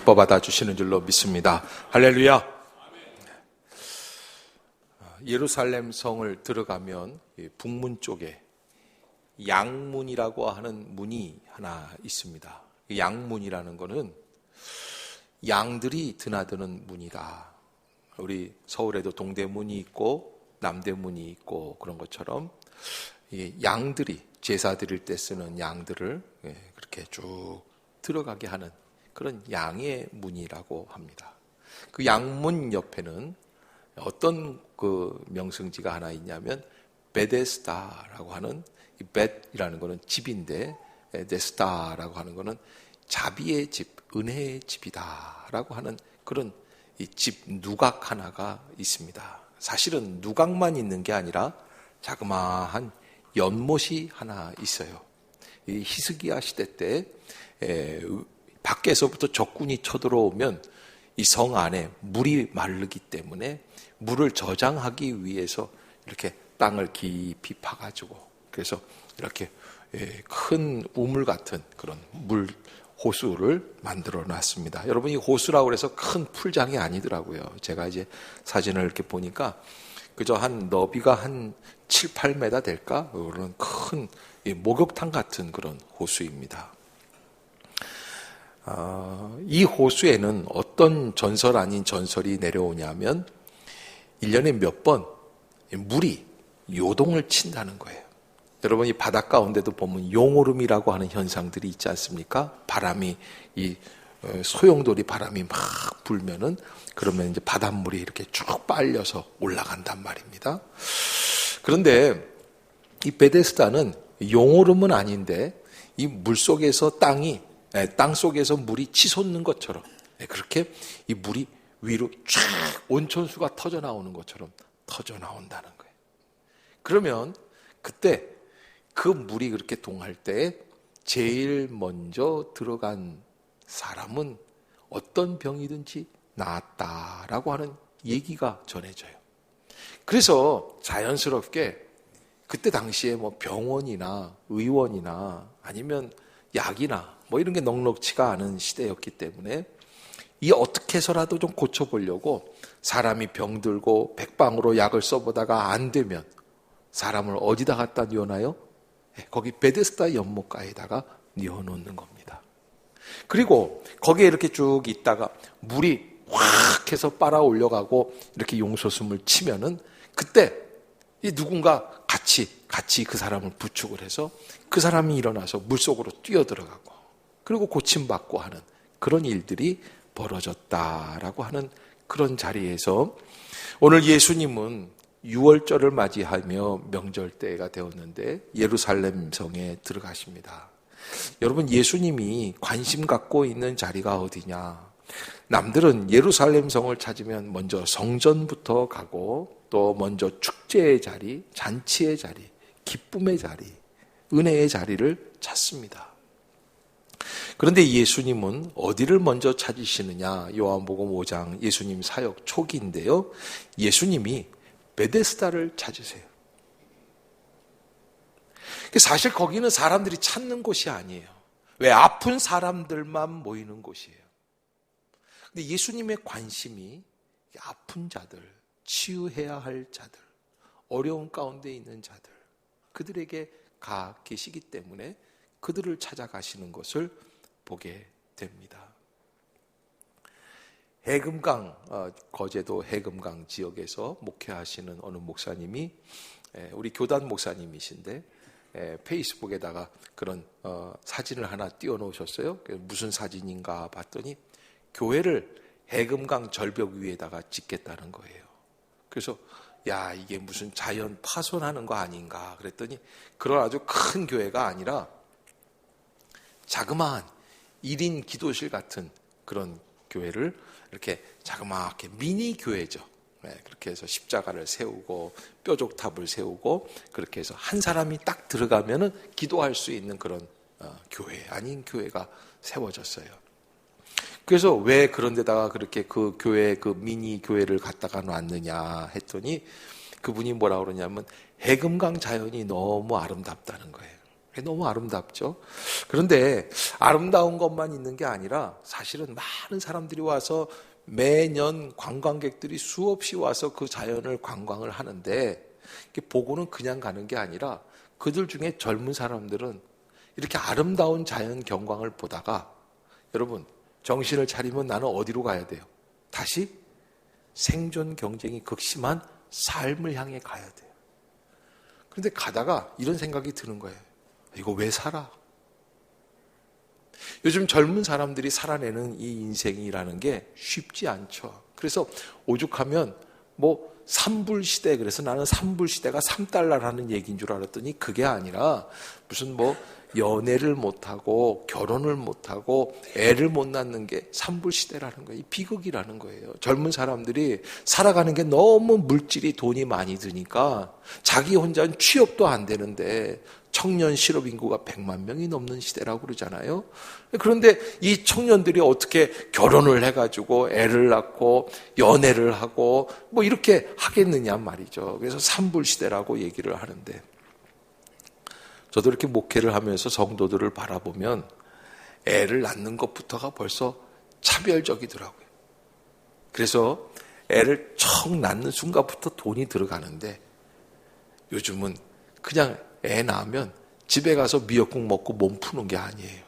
기뻐 받아주시는 줄로 믿습니다. 할렐루야. 예루살렘 성을 들어가면 북문 쪽에 양문이라고 하는 문이 하나 있습니다. 양문이라는 것은 양들이 드나드는 문이다. 우리 서울에도 동대문이 있고 남대문이 있고 그런 것처럼 양들이 제사 드릴 때 쓰는 양들을 그렇게 쭉 들어가게 하는 그런 양의 문이라고 합니다. 그 양문 옆에는 어떤 그 명승지가 하나 있냐면 베데스다라고 하는, 이 벳이라는 것은 집인데 데스다라고 하는 것은 자비의 집, 은혜의 집이다라고 하는 그런 이 집 누각 하나가 있습니다. 사실은 누각만 있는 게 아니라 자그마한 연못이 하나 있어요. 이 히스기야 시대 때 밖에서부터 적군이 쳐들어오면 이 성 안에 물이 마르기 때문에 물을 저장하기 위해서 이렇게 땅을 깊이 파가지고, 그래서 이렇게 큰 우물 같은 그런 물 호수를 만들어 놨습니다. 여러분, 이 호수라고 해서 큰 풀장이 아니더라고요. 제가 이제 사진을 이렇게 보니까 그저 한 너비가 한 7, 8m 될까? 그런 큰 목욕탕 같은 그런 호수입니다. 이 호수에는 어떤 전설 아닌 전설이 내려오냐면 1년에 몇 번 물이 요동을 친다는 거예요. 여러분, 이 바닷가 가운데도 보면 용오름이라고 하는 현상들이 있지 않습니까? 바람이, 이 소용돌이 바람이 막 불면은, 그러면 이제 바닷물이 이렇게 쭉 빨려서 올라간단 말입니다. 그런데 이 베데스다는 용오름은 아닌데 이 물 속에서 땅 속에서 물이 치솟는 것처럼, 그렇게 이 물이 위로 쫙 온천수가 터져 나오는 것처럼 터져 나온다는 거예요. 그러면 그때 그 물이 그렇게 동할 때 제일 먼저 들어간 사람은 어떤 병이든지 나았다라고 하는 얘기가 전해져요. 그래서 자연스럽게 그때 당시에 뭐 병원이나 의원이나 아니면 약이나 뭐 이런 게 넉넉치가 않은 시대였기 때문에 이 어떻게 해서라도 좀 고쳐보려고 사람이 병들고 백방으로 약을 써보다가 안 되면 사람을 어디다 갖다 뉘어놔요? 거기 베데스다 연못가에다가 뉘어놓는 겁니다. 그리고 거기에 이렇게 쭉 있다가 물이 확 해서 빨아 올려가고 이렇게 용솟음을 치면은 그때 이 누군가 같이 그 사람을 부축을 해서 그 사람이 일어나서 물속으로 뛰어들어가고 그리고 고침받고 하는 그런 일들이 벌어졌다라고 하는 그런 자리에서 오늘 예수님은 6월절을 맞이하며 명절 때가 되었는데 예루살렘 성에 들어가십니다. 여러분, 예수님이 관심 갖고 있는 자리가 어디냐? 남들은 예루살렘 성을 찾으면 먼저 성전부터 가고 또 먼저 축제의 자리, 잔치의 자리, 기쁨의 자리, 은혜의 자리를 찾습니다. 그런데 예수님은 어디를 먼저 찾으시느냐? 요한복음 5장 예수님 사역 초기인데요. 예수님이 베데스다를 찾으세요. 사실 거기는 사람들이 찾는 곳이 아니에요. 왜? 아픈 사람들만 모이는 곳이에요. 근데 예수님의 관심이 아픈 자들, 치유해야 할 자들, 어려운 가운데 있는 자들, 그들에게 가 계시기 때문에 그들을 찾아가시는 것을 보게 됩니다. 해금강, 거제도 해금강 지역에서 목회하시는 어느 목사님이, 우리 교단 목사님이신데 페이스북에다가 그런 사진을 하나 띄워놓으셨어요. 무슨 사진인가 봤더니 교회를 해금강 절벽 위에다가 짓겠다는 거예요. 그래서 야, 이게 무슨 자연 파손하는 거 아닌가 그랬더니 그런 아주 큰 교회가 아니라 자그마한 1인 기도실 같은 그런 교회를 이렇게 자그맣게 미니 교회죠. 그렇게 해서 십자가를 세우고 뾰족탑을 세우고 그렇게 해서 한 사람이 딱 들어가면은 기도할 수 있는 그런 교회 아닌 교회가 세워졌어요. 그래서 왜 그런 데다가 그렇게 그 교회, 그 미니 교회를 갖다가 놨느냐 했더니 그분이 뭐라 그러냐면 해금강 자연이 너무 아름답다는 거예요. 너무 아름답죠. 그런데 아름다운 것만 있는 게 아니라 사실은 많은 사람들이 와서 매년 관광객들이 수없이 와서 그 자연을 관광을 하는데 보고는 그냥 가는 게 아니라 그들 중에 젊은 사람들은 이렇게 아름다운 자연 경광을 보다가 여러분 정신을 차리면 나는 어디로 가야 돼요? 다시 생존 경쟁이 극심한 삶을 향해 가야 돼요. 그런데 가다가 이런 생각이 드는 거예요. 이거 왜 살아? 요즘 젊은 사람들이 살아내는 이 인생이라는 게 쉽지 않죠. 그래서 오죽하면 뭐 삼불시대, 그래서 나는 삼불시대가 3달러라는 얘기인 줄 알았더니 그게 아니라 무슨 뭐 연애를 못하고 결혼을 못하고 애를 못 낳는 게 삼불시대라는 거예요. 비극이라는 거예요. 젊은 사람들이 살아가는 게 너무 물질이 돈이 많이 드니까 자기 혼자는 취업도 안 되는데 청년 실업 인구가 100만 명이 넘는 시대라고 그러잖아요. 그런데 이 청년들이 어떻게 결혼을 해가지고 애를 낳고 연애를 하고 뭐 이렇게 하겠느냐 말이죠. 그래서 삼불시대라고 얘기를 하는데 저도 이렇게 목회를 하면서 성도들을 바라보면 애를 낳는 것부터가 벌써 차별적이더라고요. 그래서 애를 척 낳는 순간부터 돈이 들어가는데 요즘은 그냥 애 낳으면 집에 가서 미역국 먹고 몸 푸는 게 아니에요.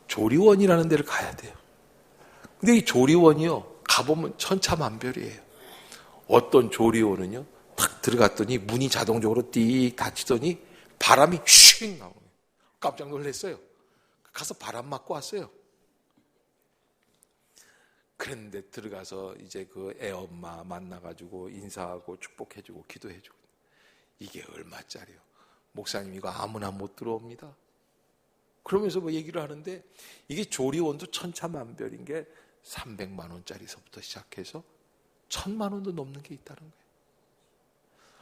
조리원이라는 데를 가야 돼요. 근데 이 조리원이요, 가보면 천차만별이에요. 어떤 조리원은요, 탁 들어갔더니 문이 자동적으로 띡 닫히더니 바람이 휙 나오는 거예요. 깜짝 놀랐어요. 가서 바람 맞고 왔어요. 그런데 들어가서 이제 그 애 엄마 만나가지고 인사하고 축복해주고 기도해주고. 이게 얼마짜리요? 목사님 이거 아무나 못 들어옵니다. 그러면서 뭐 얘기를 하는데 이게 조리원도 천차만별인 게 300만 원짜리서부터 시작해서 1000만 원도 넘는 게 있다는 거예요.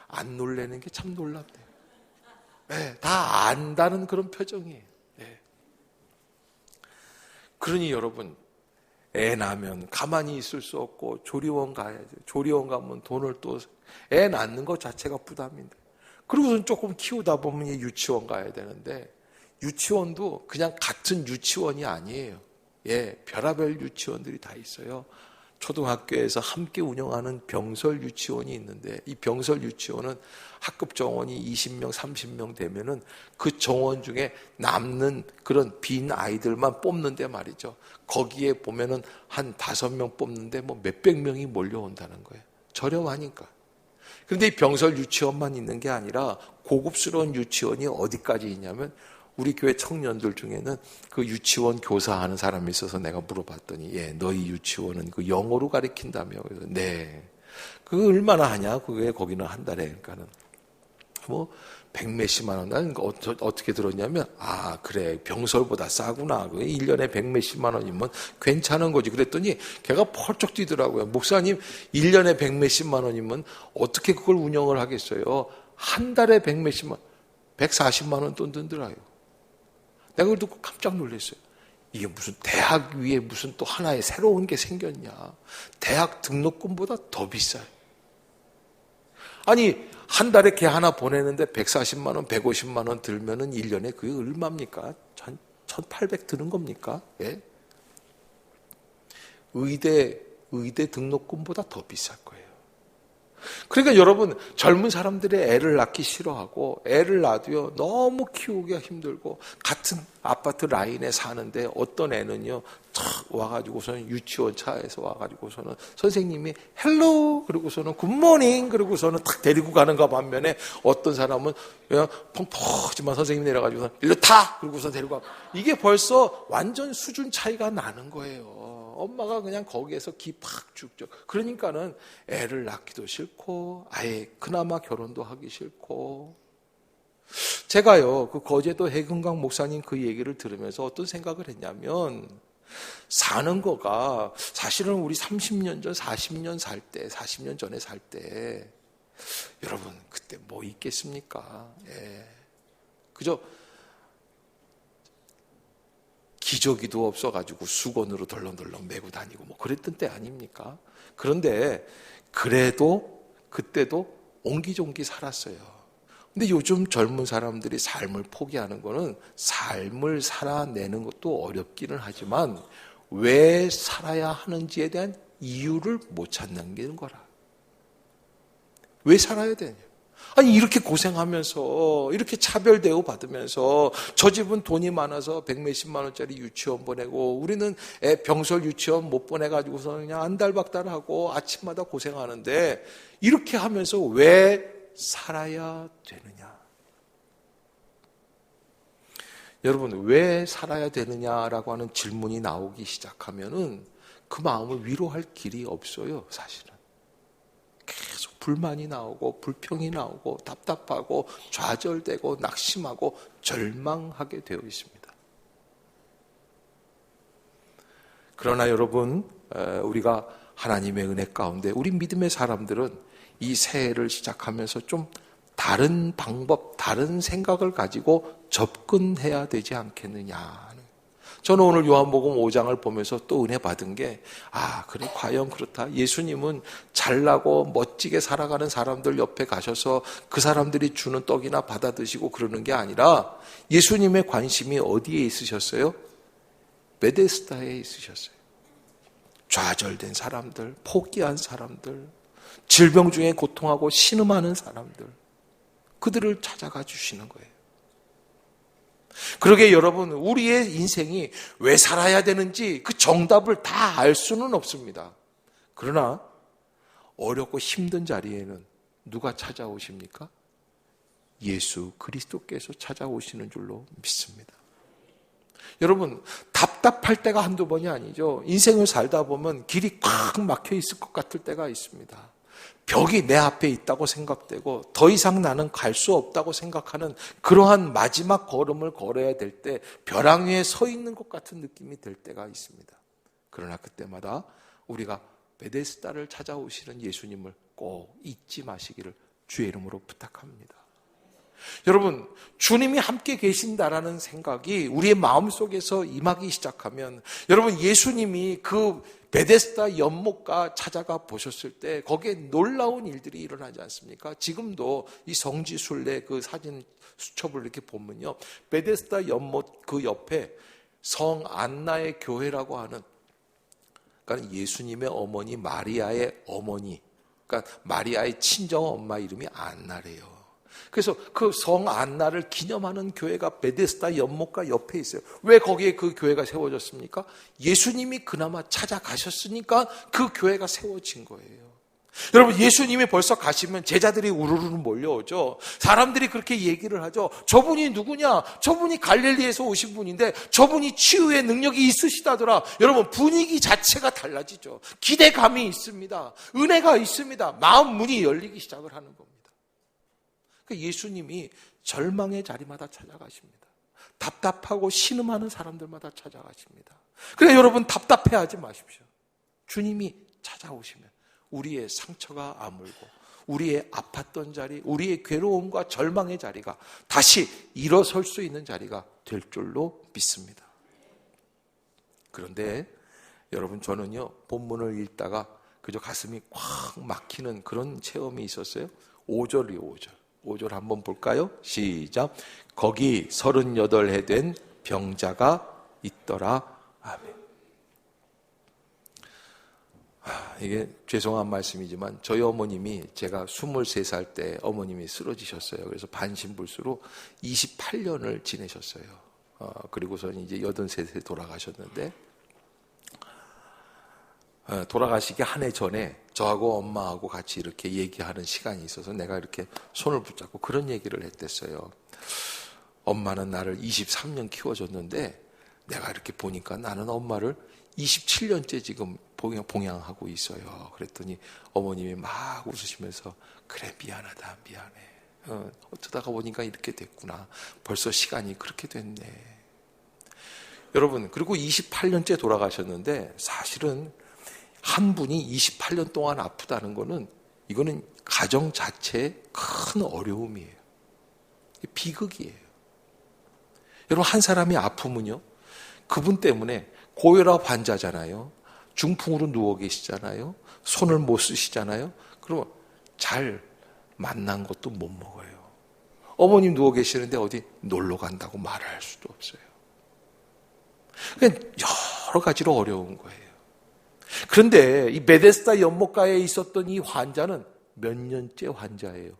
안 놀라는 게 참 놀랍네요. 네, 다 안다는 그런 표정이에요. 네. 그러니 여러분 애 낳으면 가만히 있을 수 없고 조리원 가야죠. 조리원 가면 돈을 또 애 낳는 것 자체가 부담인데 그리고선 조금 키우다 보면 유치원 가야 되는데 유치원도 그냥 같은 유치원이 아니에요. 예, 별의별 유치원들이 다 있어요. 초등학교에서 함께 운영하는 병설 유치원이 있는데 이 병설 유치원은 학급 정원이 20명, 30명 되면은 그 정원 중에 남는 그런 빈 아이들만 뽑는데 말이죠. 거기에 보면은 한 5명 뽑는데 뭐 몇백 명이 몰려온다는 거예요. 저렴하니까. 그런데 이 병설 유치원만 있는 게 아니라 고급스러운 유치원이 어디까지 있냐면 우리 교회 청년들 중에는 그 유치원 교사하는 사람이 있어서 내가 물어봤더니 예, 너희 유치원은 그 영어로 가르친다며. 그래서 네. 그거 얼마나 하냐? 그게 거기는 한 달에 그러니까는 뭐 100몇십만 원. 난 어떻게 들었냐면 아 그래 병설보다 싸구나. 1년에 100몇십만 원이면 괜찮은 거지. 그랬더니 걔가 펄쩍 뛰더라고요. 목사님 1년에 100몇십만 원이면 어떻게 그걸 운영을 하겠어요? 한 달에 100몇십만 140만 원 돈 든더라요. 내가 그걸 듣고 깜짝 놀랐어요. 이게 무슨 대학 위에 무슨 또 하나의 새로운 게 생겼냐. 대학 등록금보다 더 비싸요. 아니 한 달에 걔 하나 보내는데 140만 원, 150만 원 들면은 1년에 그게 얼마입니까? 1,800 드는 겁니까? 예? 의대 등록금보다 더 비쌀 거예요. 그러니까 여러분 젊은 사람들의 애를 낳기 싫어하고 애를 낳아도요 너무 키우기가 힘들고 같은 아파트 라인에 사는데 어떤 애는요 탁 와가지고서는 유치원 차에서 와가지고서는 선생님이 헬로 그러고서는 굿모닝 그러고서는 탁 데리고 가는가 반면에 어떤 사람은 그냥 펑펑하지만 선생님 내려가지고서 일로 타 그러고서 데리고 가. 이게 벌써 완전 수준 차이가 나는 거예요. 엄마가 그냥 거기에서 기 팍 죽죠. 그러니까는 애를 낳기도 싫고 아예 그나마 결혼도 하기 싫고. 제가요 그 거제도 해금강 목사님 그 얘기를 들으면서 어떤 생각을 했냐면 사는 거가 사실은 우리 30년 전 40년 전에 살 때 여러분 그때 뭐 있겠습니까? 예. 그저 기저귀도 없어가지고 수건으로 덜렁덜렁 메고 다니고 뭐 그랬던 때 아닙니까? 그런데 그래도 그때도 옹기종기 살았어요. 근데 요즘 젊은 사람들이 삶을 포기하는 거는 삶을 살아내는 것도 어렵기는 하지만 왜 살아야 하는지에 대한 이유를 못 찾는 게 거라. 왜 살아야 되냐? 아니 이렇게 고생하면서 이렇게 차별 대우 받으면서 저 집은 돈이 많아서 100몇십만 원짜리 유치원 보내고 우리는 애 병설 유치원 못 보내가지고서 그냥 안달박달하고 아침마다 고생하는데 이렇게 하면서 왜 살아야 되느냐? 여러분 왜 살아야 되느냐라고 하는 질문이 나오기 시작하면은 그 마음을 위로할 길이 없어요, 사실은. 계속 불만이 나오고 불평이 나오고 답답하고 좌절되고 낙심하고 절망하게 되어 있습니다. 그러나 여러분, 우리가 하나님의 은혜 가운데 우리 믿음의 사람들은 이 새해를 시작하면서 좀 다른 방법, 다른 생각을 가지고 접근해야 되지 않겠느냐. 저는 오늘 요한복음 5장을 보면서 또 은혜 받은 게 그래 과연 그렇다. 예수님은 잘나고 멋지게 살아가는 사람들 옆에 가셔서 그 사람들이 주는 떡이나 받아 드시고 그러는 게 아니라 예수님의 관심이 어디에 있으셨어요? 베데스다에 있으셨어요. 좌절된 사람들, 포기한 사람들, 질병 중에 고통하고 신음하는 사람들, 그들을 찾아가 주시는 거예요. 그러게 여러분, 우리의 인생이 왜 살아야 되는지 그 정답을 다 알 수는 없습니다. 그러나 어렵고 힘든 자리에는 누가 찾아오십니까? 예수 그리스도께서 찾아오시는 줄로 믿습니다. 여러분, 답답할 때가 한두 번이 아니죠. 인생을 살다 보면 길이 꽉 막혀 있을 것 같을 때가 있습니다. 벽이 내 앞에 있다고 생각되고 더 이상 나는 갈 수 없다고 생각하는 그러한 마지막 걸음을 걸어야 될 때 벼랑 위에 서 있는 것 같은 느낌이 들 때가 있습니다. 그러나 그때마다 우리가 베데스다를 찾아오시는 예수님을 꼭 잊지 마시기를 주의 이름으로 부탁합니다. 여러분, 주님이 함께 계신다라는 생각이 우리의 마음속에서 임하기 시작하면 여러분, 예수님이 그 베데스다 연못가 찾아가 보셨을 때 거기에 놀라운 일들이 일어나지 않습니까? 지금도 이 성지순례 그 사진 수첩을 이렇게 보면요, 베데스다 연못 그 옆에 성 안나의 교회라고 하는, 그러니까 예수님의 어머니 마리아의 어머니, 그러니까 마리아의 친정 엄마 이름이 안나래요. 그래서 그 성 안나를 기념하는 교회가 베데스다 연못가 옆에 있어요. 왜 거기에 그 교회가 세워졌습니까? 예수님이 그나마 찾아가셨으니까 그 교회가 세워진 거예요. 여러분, 예수님이 벌써 가시면 제자들이 우르르 몰려오죠. 사람들이 그렇게 얘기를 하죠. 저분이 누구냐? 저분이 갈릴리에서 오신 분인데 저분이 치유의 능력이 있으시다더라. 여러분, 분위기 자체가 달라지죠. 기대감이 있습니다. 은혜가 있습니다. 마음 문이 열리기 시작을 하는 겁니다. 예수님이 절망의 자리마다 찾아가십니다. 답답하고 신음하는 사람들마다 찾아가십니다. 그래, 여러분, 답답해하지 마십시오. 주님이 찾아오시면 우리의 상처가 아물고 우리의 아팠던 자리, 우리의 괴로움과 절망의 자리가 다시 일어설 수 있는 자리가 될 줄로 믿습니다. 그런데 여러분, 저는요, 본문을 읽다가 그저 가슴이 꽉 막히는 그런 체험이 있었어요. 5절이요, 5절. 5절 한번 볼까요? 시작. 거기 38해 된 병자가 있더라. 아멘. 이게 죄송한 말씀이지만 저희 어머님이 제가 23살 때 어머님이 쓰러지셨어요. 그래서 반신불수로 28년을 지내셨어요. 그리고서는 이제 83세 돌아가셨는데, 돌아가시기 한 해 전에 저하고 엄마하고 같이 이렇게 얘기하는 시간이 있어서 내가 이렇게 손을 붙잡고 그런 얘기를 했댔어요. 엄마는 나를 23년 키워줬는데 내가 이렇게 보니까 나는 엄마를 27년째 지금 봉양하고 있어요. 그랬더니 어머님이 막 웃으시면서 그래, 미안하다, 미안해. 어쩌다가 보니까 이렇게 됐구나. 벌써 시간이 그렇게 됐네. 여러분, 그리고 28년째 돌아가셨는데 사실은 한 분이 28년 동안 아프다는 거는 이거는 가정 자체의 큰 어려움이에요. 비극이에요. 여러분, 한 사람이 아프면요, 그분 때문에 고혈압 환자잖아요. 중풍으로 누워 계시잖아요. 손을 못 쓰시잖아요. 그리고 잘 만난 것도 못 먹어요. 어머님 누워 계시는데 어디 놀러 간다고 말할 수도 없어요. 그러니까 여러 가지로 어려운 거예요. 그런데 이 베데스다 연못가에 있었던 이 환자는 몇 년째 환자예요?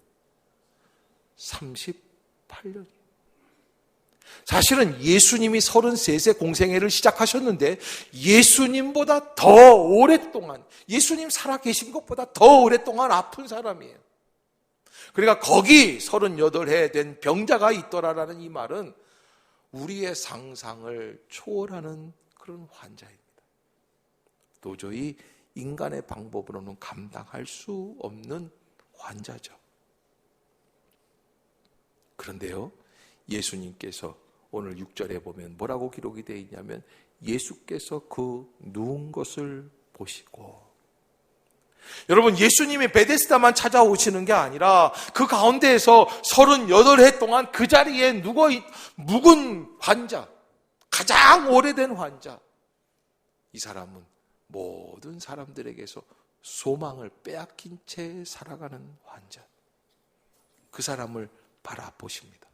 38년이에요. 사실은 예수님이 33세 공생애를 시작하셨는데 예수님보다 더 오랫동안, 예수님 살아계신 것보다 더 오랫동안 아픈 사람이에요. 그러니까 거기 38해 된 병자가 있더라라는 이 말은 우리의 상상을 초월하는 그런 환자입니다. 도저히 인간의 방법으로는 감당할 수 없는 환자죠. 그런데요, 예수님께서 오늘 6절에 보면 뭐라고 기록이 되어 있냐면 예수께서 그 누운 것을 보시고, 여러분 예수님이 베데스다만 찾아오시는 게 아니라 그 가운데에서 38해 동안 그 자리에 묵은 환자, 가장 오래된 환자, 이 사람은 모든 사람들에게서 소망을 빼앗긴 채 살아가는 환자, 그 사람을 바라보십니다.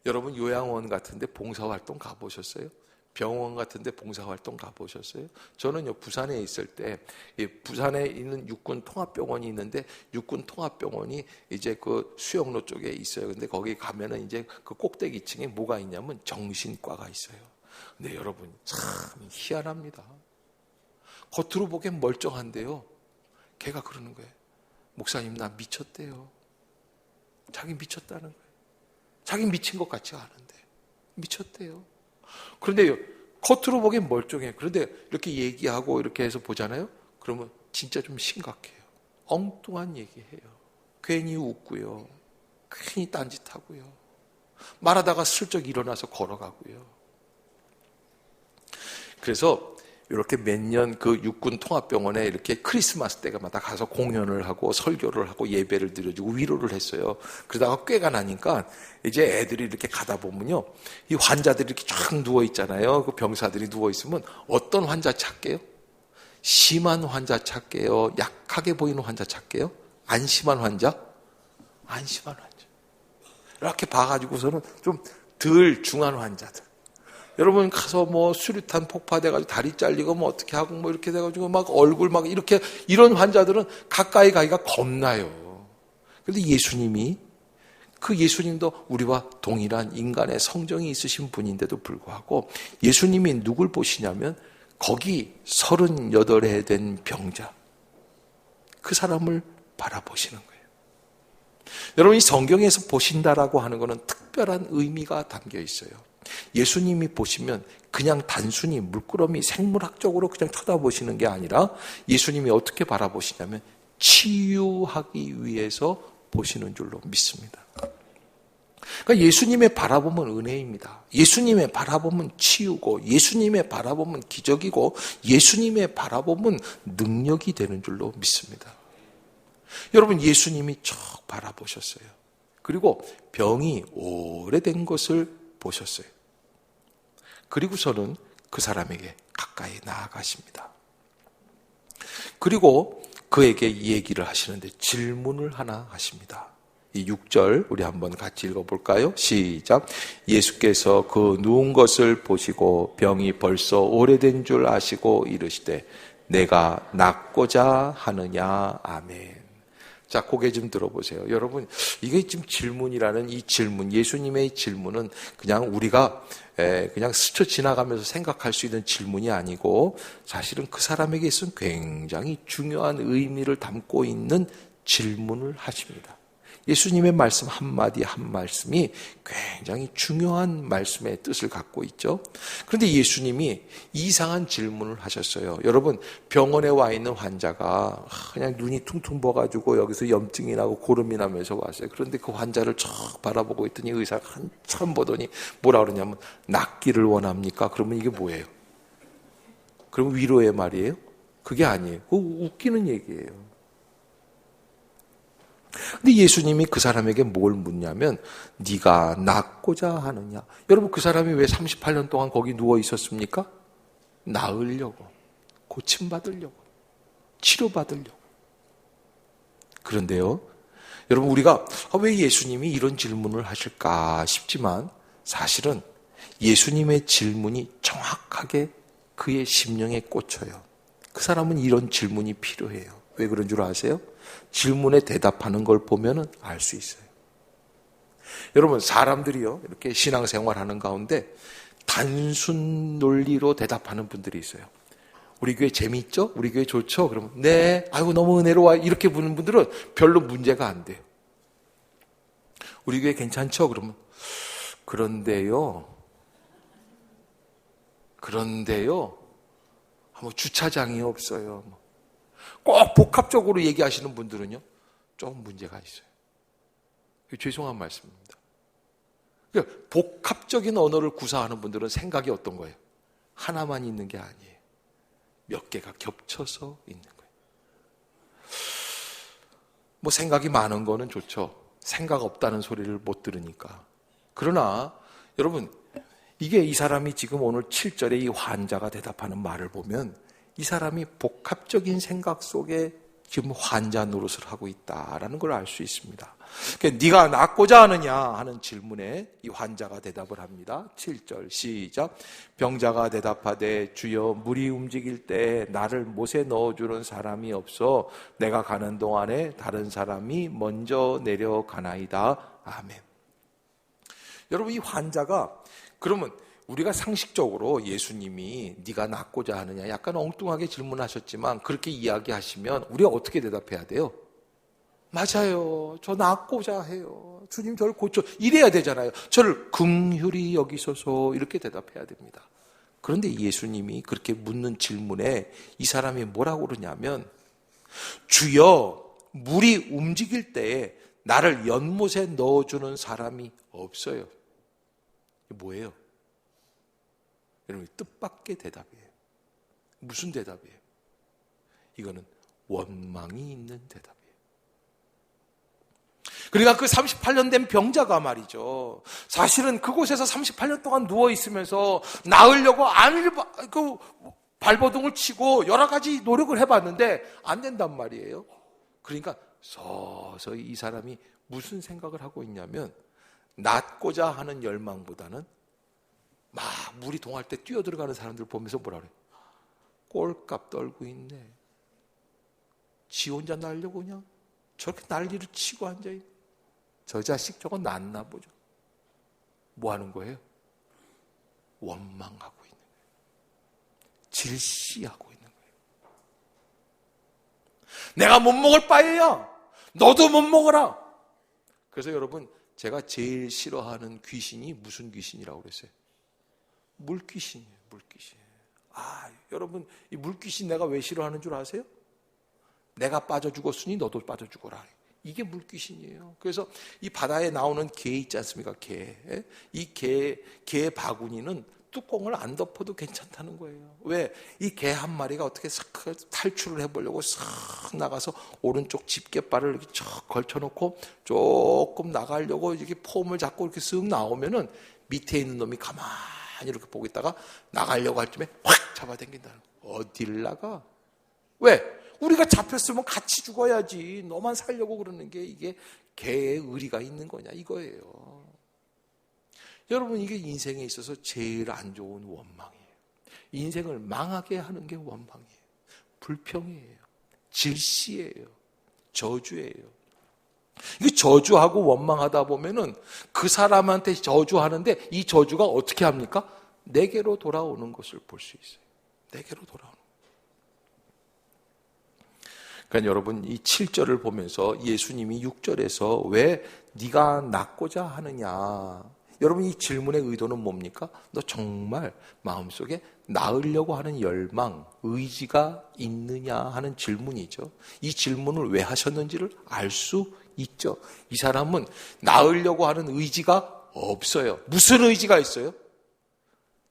여러분 요양원 같은데 봉사활동 가보셨어요? 병원 같은데 봉사활동 가보셨어요? 저는요 부산에 있을 때 부산에 있는 육군통합병원이 있는데 육군통합병원이 이제 그 수영로 쪽에 있어요. 근데 거기 가면은 이제 그 꼭대기층에 뭐가 있냐면 정신과가 있어요. 근데 여러분 참 희한합니다. 겉으로 보기엔 멀쩡한데요, 걔가 그러는 거예요. 목사님 나 미쳤대요. 자기 미쳤다는 거예요. 자기 미친 것 같지 않은데 미쳤대요. 그런데 겉으로 보기엔 멀쩡해요. 그런데 이렇게 얘기하고 이렇게 해서 보잖아요. 그러면 진짜 좀 심각해요. 엉뚱한 얘기해요. 괜히 웃고요. 괜히 딴짓하고요. 말하다가 슬쩍 일어나서 걸어가고요. 그래서 이렇게 몇 년 그 육군 통합병원에 이렇게 크리스마스 때마다 가서 공연을 하고 설교를 하고 예배를 드려주고 위로를 했어요. 그러다가 꾀가 나니까 이제 애들이 이렇게 가다 보면요, 이 환자들이 이렇게 쫙 누워 있잖아요. 그 병사들이 누워 있으면 어떤 환자 찾게요? 심한 환자 찾게요? 약하게 보이는 환자 찾게요? 안 심한 환자? 안 심한 환자. 이렇게 봐가지고서는 좀 덜 중한 환자들. 여러분 가서 뭐 수류탄 폭파돼가지고 다리 잘리고 뭐 어떻게 하고 뭐 이렇게 돼가지고 막 얼굴 막 이렇게, 이런 환자들은 가까이 가기가 겁나요. 그런데 예수님이, 그 예수님도 우리와 동일한 인간의 성정이 있으신 분인데도 불구하고 예수님이 누굴 보시냐면 거기 38해 된 병자, 그 사람을 바라보시는 거예요. 여러분 이 성경에서 보신다라고 하는 것은 특별한 의미가 담겨 있어요. 예수님이 보시면 그냥 단순히 물끄러미 생물학적으로 그냥 쳐다보시는 게 아니라 예수님이 어떻게 바라보시냐면 치유하기 위해서 보시는 줄로 믿습니다. 그러니까 예수님의 바라보면 은혜입니다. 예수님의 바라보면 치유고, 예수님의 바라보면 기적이고, 예수님의 바라보면 능력이 되는 줄로 믿습니다. 여러분 예수님이 쭉 바라보셨어요. 그리고 병이 오래된 것을 보셨어요. 그리고서는 그 사람에게 가까이 나아가십니다. 그리고 그에게 얘기를 하시는데 질문을 하나 하십니다. 이 6절 우리 한번 같이 읽어볼까요? 시작. 예수께서 그 누운 것을 보시고 병이 벌써 오래된 줄 아시고 이르시되 내가 낫고자 하느냐. 아멘. 자, 고개 좀 들어보세요. 여러분, 이게 지금 질문이라는 이 질문, 예수님의 질문은 그냥 우리가 그냥 스쳐 지나가면서 생각할 수 있는 질문이 아니고 사실은 그 사람에게 있어서는 굉장히 중요한 의미를 담고 있는 질문을 하십니다. 예수님의 말씀 한마디 한 말씀이 굉장히 중요한 말씀의 뜻을 갖고 있죠. 그런데 예수님이 이상한 질문을 하셨어요. 여러분, 병원에 와 있는 환자가 그냥 눈이 퉁퉁 부어가지고 여기서 염증이 나고 고름이 나면서 왔어요. 그런데 그 환자를 쭉 바라보고 있더니 의사가 한참 보더니 뭐라 그러냐면 낫기를 원합니까? 그러면 이게 뭐예요? 그럼 위로의 말이에요? 그게 아니에요. 그거 웃기는 얘기예요. 근데 예수님이 그 사람에게 뭘 묻냐면 네가 낫고자 하느냐. 여러분 그 사람이 왜 38년 동안 거기 누워 있었습니까? 나으려고, 고침받으려고, 치료받으려고. 그런데요, 여러분, 우리가 왜 예수님이 이런 질문을 하실까 싶지만 사실은 예수님의 질문이 정확하게 그의 심령에 꽂혀요. 그 사람은 이런 질문이 필요해요. 왜 그런 줄 아세요? 질문에 대답하는 걸 보면 알 수 있어요. 여러분, 사람들이요, 이렇게 신앙생활 하는 가운데 단순 논리로 대답하는 분들이 있어요. 우리 교회 재미있죠? 우리 교회 좋죠? 그러면 네, 아이고 너무 은혜로워, 이렇게 묻는 분들은 별로 문제가 안 돼요. 우리 교회 괜찮죠? 그러면 그런데요, 뭐 주차장이 없어요. 꼭 복합적으로 얘기하시는 분들은요, 좀 문제가 있어요. 죄송한 말씀입니다. 그러니까 복합적인 언어를 구사하는 분들은 생각이 어떤 거예요? 하나만 있는 게 아니에요. 몇 개가 겹쳐서 있는 거예요. 뭐 생각이 많은 거는 좋죠. 생각 없다는 소리를 못 들으니까. 그러나 여러분, 이게 이 사람이 지금 오늘 7절에 이 환자가 대답하는 말을 보면 이 사람이 복합적인 생각 속에 지금 환자 노릇을 하고 있다라는 걸 알 수 있습니다. 그러니까 네가 낫고자 하느냐 하는 질문에 이 환자가 대답을 합니다. 7절 시작. 병자가 대답하되 주여 물이 움직일 때 나를 못에 넣어주는 사람이 없어 내가 가는 동안에 다른 사람이 먼저 내려가나이다. 아멘. 여러분, 이 환자가, 그러면 우리가 상식적으로 예수님이 네가 낫고자 하느냐 약간 엉뚱하게 질문하셨지만 그렇게 이야기하시면 우리가 어떻게 대답해야 돼요? 맞아요. 저 낫고자 해요. 주님 저를 고쳐. 이래야 되잖아요. 저를 긍휼히 여기소서, 이렇게 대답해야 됩니다. 그런데 예수님이 그렇게 묻는 질문에 이 사람이 뭐라고 그러냐면 주여 물이 움직일 때에 나를 연못에 넣어주는 사람이 없어요. 이게 뭐예요? 여러분, 뜻밖의 대답이에요. 무슨 대답이에요? 이거는 원망이 있는 대답이에요. 그러니까 그 38년 된 병자가 말이죠, 사실은 그곳에서 38년 동안 누워있으면서 나으려고 그 발버둥을 치고 여러 가지 노력을 해봤는데 안 된단 말이에요. 그러니까 서서히 이 사람이 무슨 생각을 하고 있냐면 낫고자 하는 열망보다는 막 물이 동할 때 뛰어들어가는 사람들 보면서 뭐라 그래요? 꼴값 떨고 있네. 지 혼자 날려고 그냥 저렇게 난리를 치고 앉아있네. 저 자식 저거 낫나 보죠. 뭐 하는 거예요? 원망하고 있는 거예요. 질시하고 있는 거예요. 내가 못 먹을 바에야 너도 못 먹어라. 그래서 여러분, 제가 제일 싫어하는 귀신이 무슨 귀신이라고 그랬어요? 물귀신이에요. 물귀신. 여러분, 이 물귀신 내가 왜 싫어하는 줄 아세요? 내가 빠져 죽었으니 너도 빠져 죽어라. 이게 물귀신이에요. 그래서 이 바다에 나오는 개 있지 않습니까? 개. 이 개 바구니는 뚜껑을 안 덮어도 괜찮다는 거예요. 왜? 이 개 한 마리가 어떻게 싹 탈출을 해보려고 싹 나가서 오른쪽 집게발을 이렇게 쫙 걸쳐놓고 조금 나가려고 이렇게 폼을 잡고 이렇게 쓱 나오면은 밑에 있는 놈이 가만히 이렇게 보고 있다가 나가려고 할 쯤에 확 잡아당긴다는 거예요. 어딜 나가? 왜? 우리가 잡혔으면 같이 죽어야지. 너만 살려고 그러는 게 이게 개의 의리가 있는 거냐 이거예요. 여러분, 이게 인생에 있어서 제일 안 좋은 원망이에요. 인생을 망하게 하는 게 원망이에요. 불평이에요. 질시예요. 저주예요. 이게 저주하고 원망하다 보면은 그 사람한테 저주하는데 이 저주가 어떻게 합니까? 내게로 돌아오는 것을 볼 수 있어요. 내게로 돌아오는. 그러니까 여러분, 이 7절을 보면서 예수님이 6절에서 왜 네가 낫고자 하느냐, 여러분 이 질문의 의도는 뭡니까? 너 정말 마음속에 나으려고 하는 열망, 의지가 있느냐 하는 질문이죠. 이 질문을 왜 하셨는지를 알 수 있죠. 이 사람은 나으려고 하는 의지가 없어요. 무슨 의지가 있어요?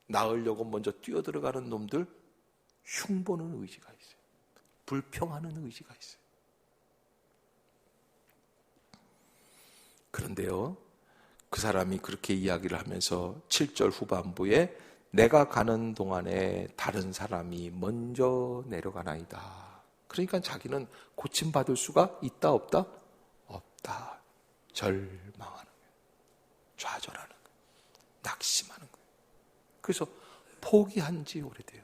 나으려고 먼저 뛰어들어가는 놈들 흉보는 의지가 있어요. 불평하는 의지가 있어요. 그런데요, 그 사람이 그렇게 이야기를 하면서 7절 후반부에 내가 가는 동안에 다른 사람이 먼저 내려가나이다. 그러니까 자기는 고침받을 수가 있다 없다? 없다. 다 절망하는 거예요. 좌절하는 거예요. 낙심하는 거예요. 그래서 포기한 지 오래돼요.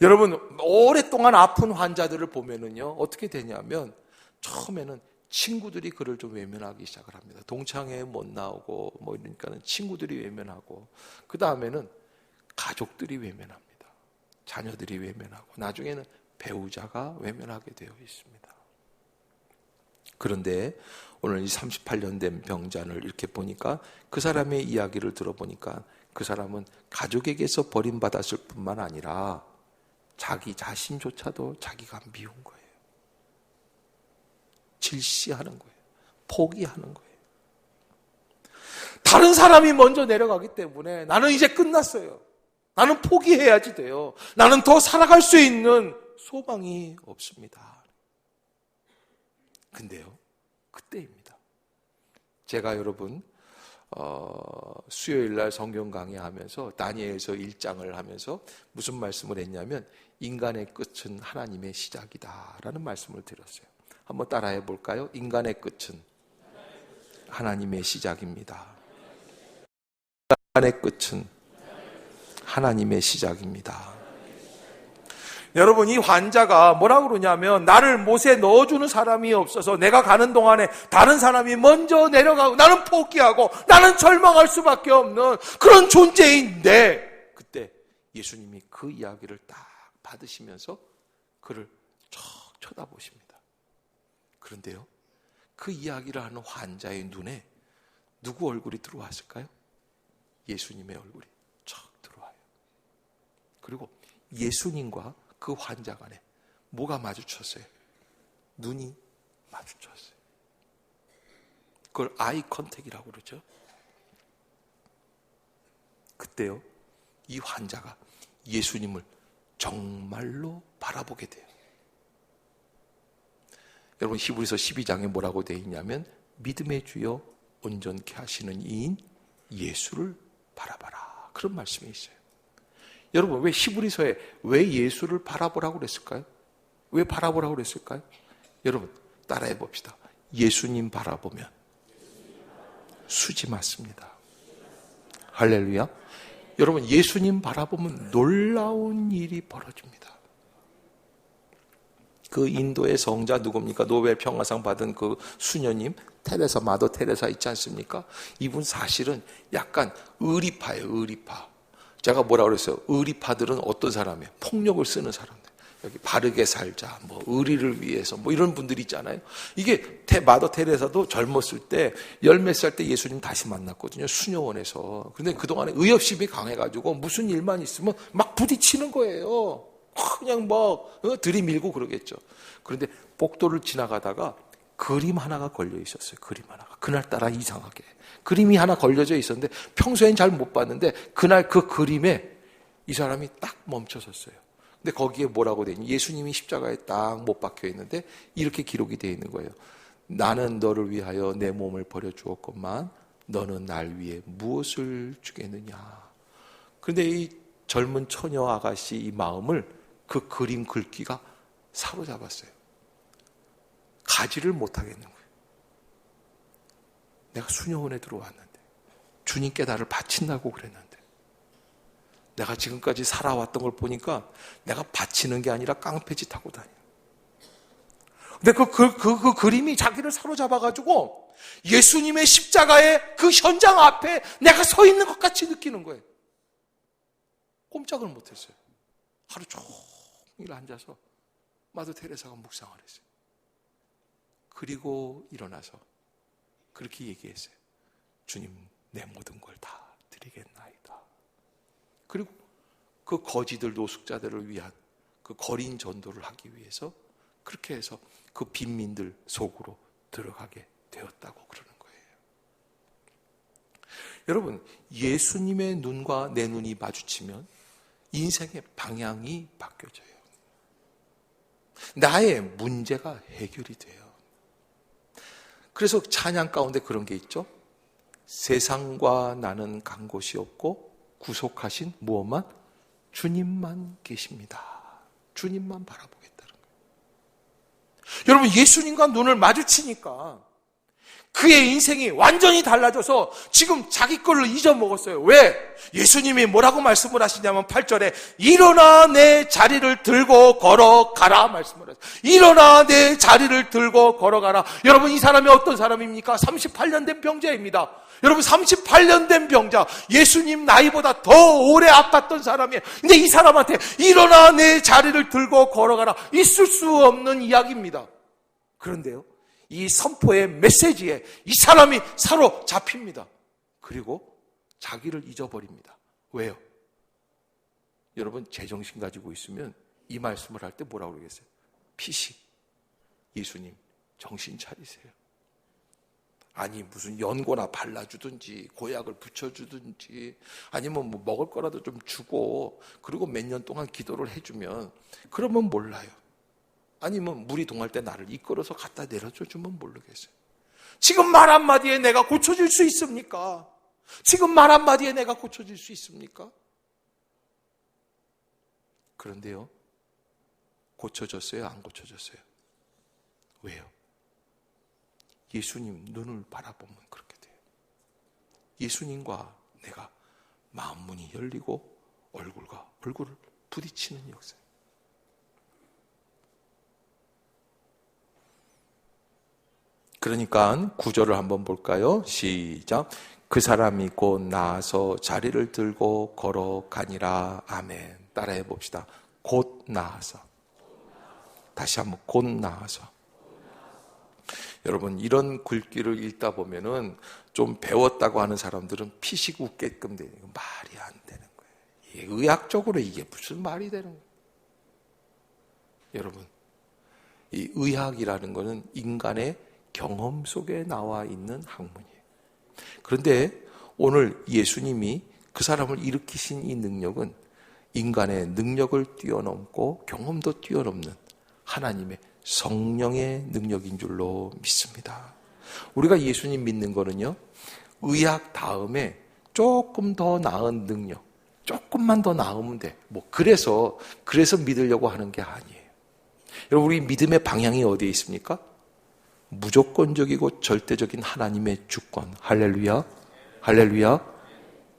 여러분, 오랫동안 아픈 환자들을 보면은요, 어떻게 되냐면, 처음에는 친구들이 그를 좀 외면하기 시작을 합니다. 동창회에 못 나오고, 이러니까는 친구들이 외면하고, 그 다음에는 가족들이 외면합니다. 자녀들이 외면하고, 나중에는 배우자가 외면하게 되어 있습니다. 그런데 오늘 이 38년 된 병자를 이렇게 보니까 그 사람의 이야기를 들어보니까 그 사람은 가족에게서 버림받았을 뿐만 아니라 자기 자신조차도 자기가 미운 거예요. 질시하는 거예요. 포기하는 거예요. 다른 사람이 먼저 내려가기 때문에 나는 이제 끝났어요. 나는 포기해야지 돼요. 나는 더 살아갈 수 있는 소망이 없습니다. 근데요, 그때입니다. 제가 여러분 수요일날 성경 강의하면서 다니엘서 1장을 하면서 무슨 말씀을 했냐면 인간의 끝은 하나님의 시작이다 라는 말씀을 드렸어요. 한번 따라해 볼까요? 인간의 끝은 하나님의 시작입니다. 인간의 끝은 하나님의 시작입니다. 여러분, 이 환자가 뭐라고 그러냐면 나를 못에 넣어주는 사람이 없어서 내가 가는 동안에 다른 사람이 먼저 내려가고 나는 포기하고 나는 절망할 수밖에 없는 그런 존재인데, 그때 예수님이 그 이야기를 딱 받으시면서 그를 쭉 쳐다보십니다. 그런데요, 그 이야기를 하는 환자의 눈에 누구 얼굴이 들어왔을까요? 예수님의 얼굴이 쭉 들어와요. 그리고 예수님과 그 환자 간에 뭐가 마주쳤어요? 눈이 마주쳤어요. 그걸 아이 컨택이라고 그러죠. 그때요, 이 환자가 예수님을 정말로 바라보게 돼요. 여러분, 히브리서 12장에 뭐라고 되어 있냐면 믿음의 주여 온전케 하시는 이인 예수를 바라봐라, 그런 말씀이 있어요. 여러분, 왜 히브리서에 왜 예수를 바라보라고 그랬을까요? 왜 바라보라고 그랬을까요? 여러분, 따라해 봅시다. 예수님 바라보면 수지 맞습니다. 할렐루야. 여러분, 예수님 바라보면 놀라운 일이 벌어집니다. 그 인도의 성자 누굽니까? 노벨 평화상 받은 그 수녀님 테레사, 마더 테레사 있지 않습니까? 이분 사실은 약간 의리파예요. 의리파. 제가 뭐라 그랬어요? 의리파들은 어떤 사람이에요? 폭력을 쓰는 사람들. 여기 바르게 살자, 의리를 위해서, 이런 분들이 있잖아요. 이게 마더 테레사도 젊었을 때, 열 몇 살 때 예수님 다시 만났거든요. 수녀원에서. 근데 그동안에 의협심이 강해가지고 무슨 일만 있으면 막 부딪히는 거예요. 그냥 들이밀고 그러겠죠. 그런데 복도를 지나가다가 그림 하나가 걸려 있었어요. 그림 하나가. 그날따라 이상하게. 그림이 하나 걸려져 있었는데 평소엔 잘 못 봤는데 그날 그 그림에 이 사람이 딱 멈춰섰어요. 근데 거기에 뭐라고 되어 있니? 예수님이 십자가에 딱 못 박혀 있는데 이렇게 기록이 되어 있는 거예요. 나는 너를 위하여 내 몸을 버려주었건만 너는 날 위해 무엇을 주겠느냐. 그런데 이 젊은 처녀 아가씨 이 마음을 그 그림 글귀가 사로잡았어요. 가지를 못하겠는 거예요. 내가 수녀원에 들어왔는데 주님께 나를 바친다고 그랬는데 내가 지금까지 살아왔던 걸 보니까 내가 바치는 게 아니라 깡패짓 하고 다녀. 근데 그 그림이 자기를 사로잡아가지고 예수님의 십자가의 그 현장 앞에 내가 서 있는 것 같이 느끼는 거예요. 꼼짝을 못했어요. 하루 종일 앉아서 마더 테레사가 묵상을 했어요. 그리고 일어나서 그렇게 얘기했어요. 주님, 내 모든 걸 다 드리겠나이다. 그리고 그 거지들, 노숙자들을 위한 그 거린 전도를 하기 위해서 그렇게 해서 그 빈민들 속으로 들어가게 되었다고 그러는 거예요. 여러분, 예수님의 눈과 내 눈이 마주치면 인생의 방향이 바뀌어져요. 나의 문제가 해결이 돼요. 그래서 찬양 가운데 그런 게 있죠. 세상과 나는 간 곳이 없고 구속하신 무엇만? 주님만 계십니다. 주님만 바라보겠다는 거예요. 여러분, 예수님과 눈을 마주치니까 그의 인생이 완전히 달라져서 지금 자기 걸로 잊어먹었어요. 왜? 예수님이 뭐라고 말씀을 하시냐면 8절에 일어나 내 자리를 들고 걸어가라 말씀을 하세요. 일어나 내 자리를 들고 걸어가라. 여러분, 이 사람이 어떤 사람입니까? 38년 된 병자입니다. 여러분, 38년 된 병자, 예수님 나이보다 더 오래 아팠던 사람이에요. 근데 이 사람한테 일어나 내 자리를 들고 걸어가라, 있을 수 없는 이야기입니다. 그런데요, 이 선포의 메시지에 이 사람이 사로잡힙니다. 그리고 자기를 잊어버립니다. 왜요? 여러분, 제정신 가지고 있으면 이 말씀을 할 때 뭐라고 그러겠어요? 피식, 예수님 정신 차리세요. 아니, 무슨 연고나 발라주든지 고약을 붙여주든지 아니면 뭐 먹을 거라도 좀 주고 그리고 몇 년 동안 기도를 해주면, 그러면 몰라요. 아니면 물이 동할 때 나를 이끌어서 갖다 내려줘 주면 모르겠어요. 지금 말 한마디에 내가 고쳐질 수 있습니까? 지금 말 한마디에 내가 고쳐질 수 있습니까? 그런데요, 고쳐졌어요? 안 고쳐졌어요? 왜요? 예수님 눈을 바라보면 그렇게 돼요. 예수님과 내가 마음 문이 열리고 얼굴과 얼굴을 부딪히는 역사. 그러니까 구절을 한번 볼까요? 시작. 그 사람이 곧 나아서 자리를 들고 걸어가니라. 아멘. 따라해 봅시다. 곧 나아서. 다시 한번 곧 나아서. 여러분, 이런 글귀를 읽다 보면은 좀 배웠다고 하는 사람들은 피식 웃게끔 되는 거, 말이 안 되는 거예요. 이게 의학적으로 이게 무슨 말이 되는 거예요? 여러분, 이 의학이라는 거는 인간의 경험 속에 나와 있는 학문이에요. 그런데 오늘 예수님이 그 사람을 일으키신 이 능력은 인간의 능력을 뛰어넘고 경험도 뛰어넘는 하나님의 성령의 능력인 줄로 믿습니다. 우리가 예수님 믿는 거는요, 의학 다음에 조금 더 나은 능력, 조금만 더 나으면 돼. 뭐 그래서 믿으려고 하는 게 아니에요. 여러분, 우리 믿음의 방향이 어디에 있습니까? 무조건적이고 절대적인 하나님의 주권. 할렐루야, 할렐루야.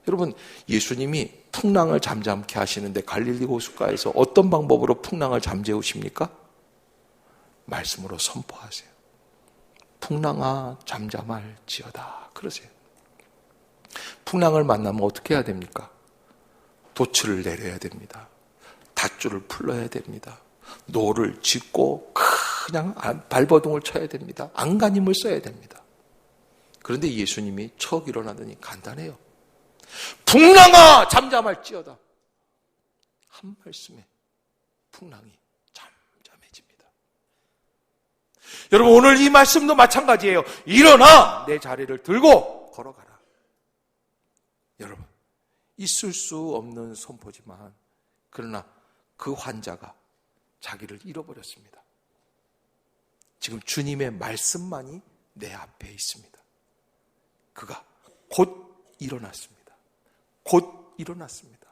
여러분, 예수님이 풍랑을 잠잠케 하시는데 갈릴리 호숫가에서 어떤 방법으로 풍랑을 잠재우십니까? 말씀으로 선포하세요. 풍랑아 잠잠할지어다 그러세요. 풍랑을 만나면 어떻게 해야 됩니까? 돛을 내려야 됩니다. 닷줄을 풀러야 됩니다. 노를 짚고 그냥 발버둥을 쳐야 됩니다. 안간힘을 써야 됩니다. 그런데 예수님이 척 일어나더니 간단해요. 풍랑아 잠잠할지어다. 한 말씀에 풍랑이 잠잠해집니다. 여러분, 오늘 이 말씀도 마찬가지예요. 일어나 내 자리를 들고 걸어가라. 여러분, 있을 수 없는 선포지만 그러나 그 환자가 자기를 잃어버렸습니다. 지금 주님의 말씀만이 내 앞에 있습니다. 그가 곧 일어났습니다. 곧 일어났습니다.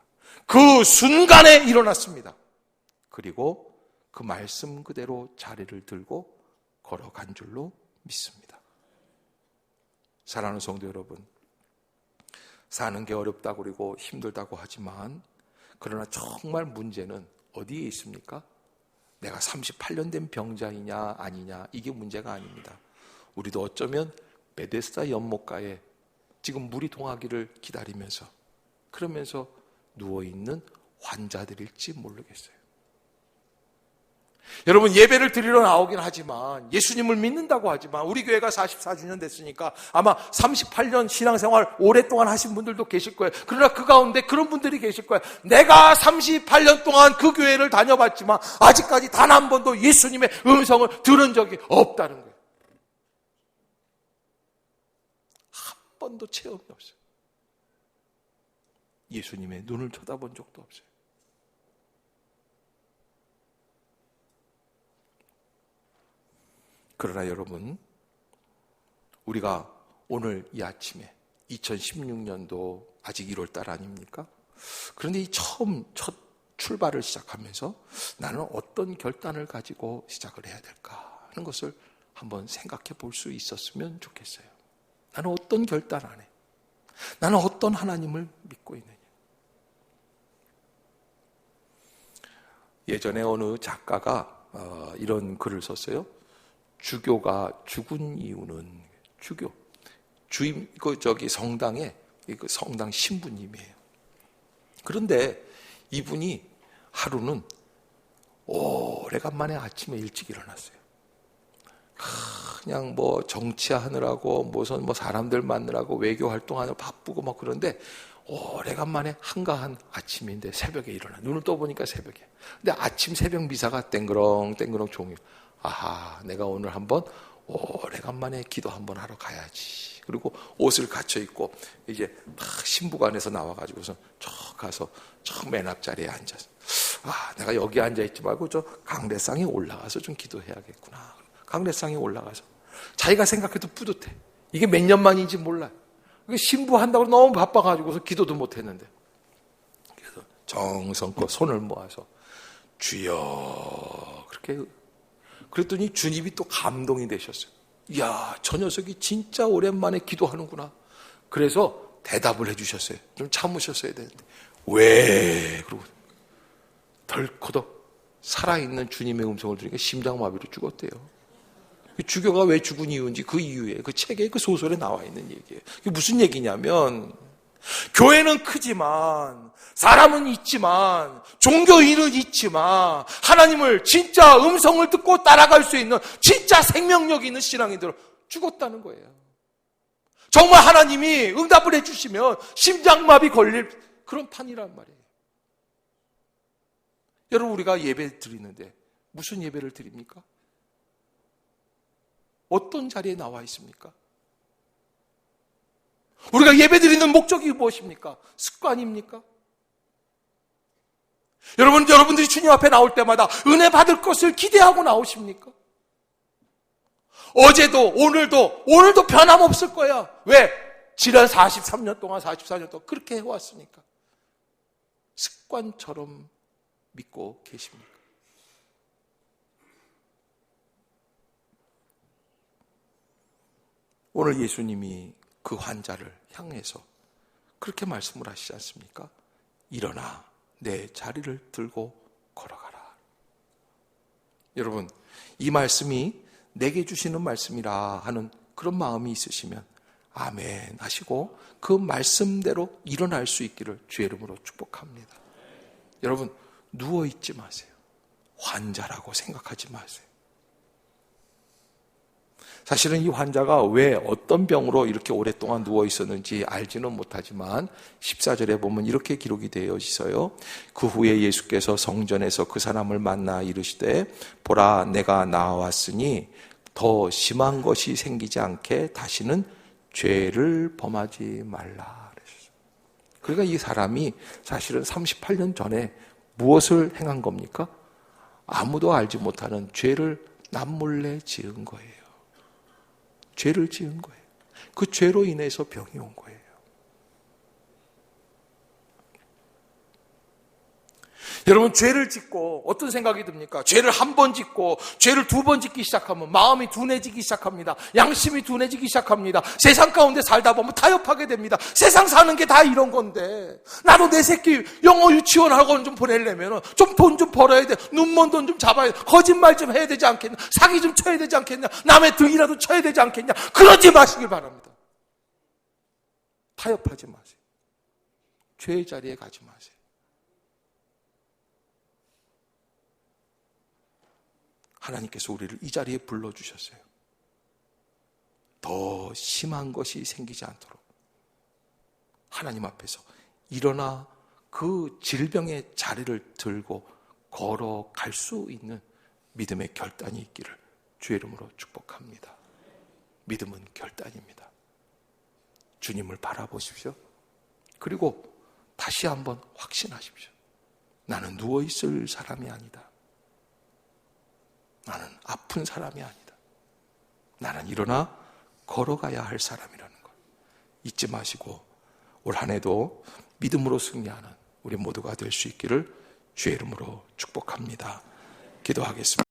그 순간에 일어났습니다. 그리고 그 말씀 그대로 자리를 들고 걸어간 줄로 믿습니다. 사랑하는 성도 여러분, 사는 게 어렵다고 그리고 힘들다고 하지만 그러나 정말 문제는 어디에 있습니까? 내가 38년 된 병자이냐 아니냐, 이게 문제가 아닙니다. 우리도 어쩌면 베데스다 연못가에 지금 물이 동하기를 기다리면서 그러면서 누워있는 환자들일지 모르겠어요. 여러분, 예배를 드리러 나오긴 하지만, 예수님을 믿는다고 하지만, 우리 교회가 44주년 됐으니까 아마 38년 신앙생활 오랫동안 하신 분들도 계실 거예요. 그러나 그 가운데 그런 분들이 계실 거예요. 내가 38년 동안 그 교회를 다녀봤지만 아직까지 단 한 번도 예수님의 음성을 들은 적이 없다는 거예요. 한 번도 체험이 없어요. 예수님의 눈을 쳐다본 적도 없어요. 그러나 여러분, 우리가 오늘 이 아침에 2016년도 아직 1월달 아닙니까? 그런데 이 첫 출발을 시작하면서 나는 어떤 결단을 가지고 시작을 해야 될까 하는 것을 한번 생각해 볼 수 있었으면 좋겠어요. 나는 어떤 결단 안 해? 나는 어떤 하나님을 믿고 있느냐? 예전에 어느 작가가 이런 글을 썼어요. 주교가 죽은 이유는 주임 성당의 성당 신부님이에요. 그런데 이분이 하루는 오래간만에 아침에 일찍 일어났어요. 그냥 뭐 정치하느라고 무슨 사람들 만나라고 외교 활동하느라 바쁘고 막 그런데 오래간만에 한가한 아침인데 새벽에 일어나. 눈을 떠보니까 새벽이야. 근데 아침 새벽 미사가 땡그렁 종이. 아하, 내가 오늘 한번 오래간만에 기도 한번 하러 가야지. 그리고 옷을 갖춰 입고 이제 막 신부관에서 나와가지고서 가서 맨 앞자리에 앉아서 내가 여기 앉아있지 말고 저 강대상에 올라가서 좀 기도해야겠구나. 강대상에 올라가서 자기가 생각해도 뿌듯해. 이게 몇 년 만인지 몰라요. 신부한다고 너무 바빠가지고서 기도도 못했는데 그래서 정성껏 손을 모아서 주여 그렇게 그랬더니 주님이 또 감동이 되셨어요. 이야, 저 녀석이 진짜 오랜만에 기도하는구나. 그래서 대답을 해주셨어요. 좀 참으셨어야 되는데 왜? 그러고 덜커덕 살아있는 주님의 음성을 들으니까 심장마비로 죽었대요. 주교가 왜 죽은 이유인지 그 이유에 그 책에 그 소설에 나와 있는 얘기예요. 이게 무슨 얘기냐면 교회는 크지만 사람은 있지만 종교인은 있지만 하나님을 진짜 음성을 듣고 따라갈 수 있는 진짜 생명력 있는 신앙인들은 죽었다는 거예요. 정말 하나님이 응답을 해주시면 심장마비 걸릴 그런 판이란 말이에요. 여러분, 우리가 예배 드리는데 무슨 예배를 드립니까? 어떤 자리에 나와 있습니까? 우리가 예배 드리는 목적이 무엇입니까? 습관입니까? 여러분들이 주님 앞에 나올 때마다 은혜 받을 것을 기대하고 나오십니까? 어제도 오늘도 변함없을 거야. 왜? 지난 43년 동안 44년 동안 그렇게 해왔으니까. 습관처럼 믿고 계십니까? 오늘 예수님이 그 환자를 향해서 그렇게 말씀을 하시지 않습니까? 일어나 내 자리를 들고 걸어가라. 여러분, 이 말씀이 내게 주시는 말씀이라 하는 그런 마음이 있으시면 아멘 하시고 그 말씀대로 일어날 수 있기를 주의 이름으로 축복합니다. 여러분, 누워있지 마세요. 환자라고 생각하지 마세요. 사실은 이 환자가 왜 어떤 병으로 이렇게 오랫동안 누워있었는지 알지는 못하지만 14절에 보면 이렇게 기록이 되어 있어요. 그 후에 예수께서 성전에서 그 사람을 만나 이르시되 보라, 내가 나왔으니 더 심한 것이 생기지 않게 다시는 죄를 범하지 말라. 그러니까 이 사람이 사실은 38년 전에 무엇을 행한 겁니까? 아무도 알지 못하는 죄를 남몰래 지은 거예요. 죄를 지은 거예요. 그 죄로 인해서 병이 온 거예요. 여러분, 죄를 짓고 어떤 생각이 듭니까? 죄를 한 번 짓고 죄를 두 번 짓기 시작하면 마음이 둔해지기 시작합니다. 양심이 둔해지기 시작합니다. 세상 가운데 살다 보면 타협하게 됩니다. 세상 사는 게 다 이런 건데 나도 내 새끼 영어 유치원 학원 좀 보내려면 좀 돈 좀 벌어야 돼. 눈먼 돈 좀 잡아야 돼. 거짓말 좀 해야 되지 않겠냐. 사기 좀 쳐야 되지 않겠냐. 남의 등이라도 쳐야 되지 않겠냐. 그러지 마시길 바랍니다. 타협하지 마세요. 죄의 자리에 가지 마세요. 하나님께서 우리를 이 자리에 불러주셨어요. 더 심한 것이 생기지 않도록 하나님 앞에서 일어나 그 질병의 자리를 들고 걸어갈 수 있는 믿음의 결단이 있기를 주의 이름으로 축복합니다. 믿음은 결단입니다. 주님을 바라보십시오. 그리고 다시 한번 확신하십시오. 나는 누워있을 사람이 아니다. 나는 아픈 사람이 아니다. 나는 일어나 걸어가야 할 사람이라는 것 잊지 마시고 올 한 해도 믿음으로 승리하는 우리 모두가 될 수 있기를 주의 이름으로 축복합니다. 기도하겠습니다.